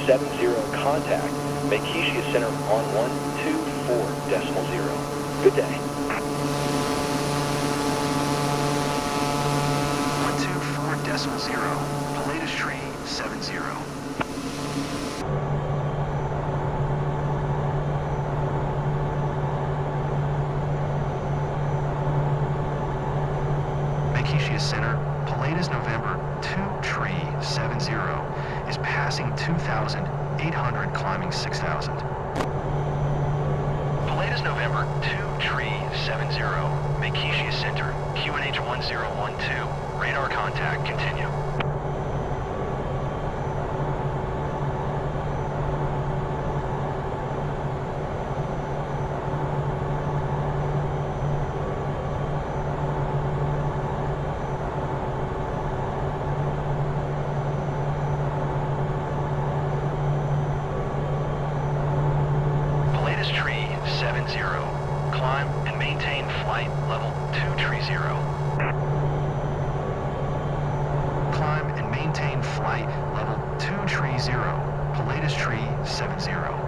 70 contact. Make Keishia Center on 124.0. Good day. 124.0. Pilatus Tree 70. Keishia Center, Pilatus November 2 Tree 70 is passing 2,800 climbing 6,000. Pilatus November 2 Tree 70, make Keishia Center, QNH 1012, radar contact, continue. Tree 70. Climb and maintain flight level 230. Climb and maintain flight level 230. Pilatus Tree 70.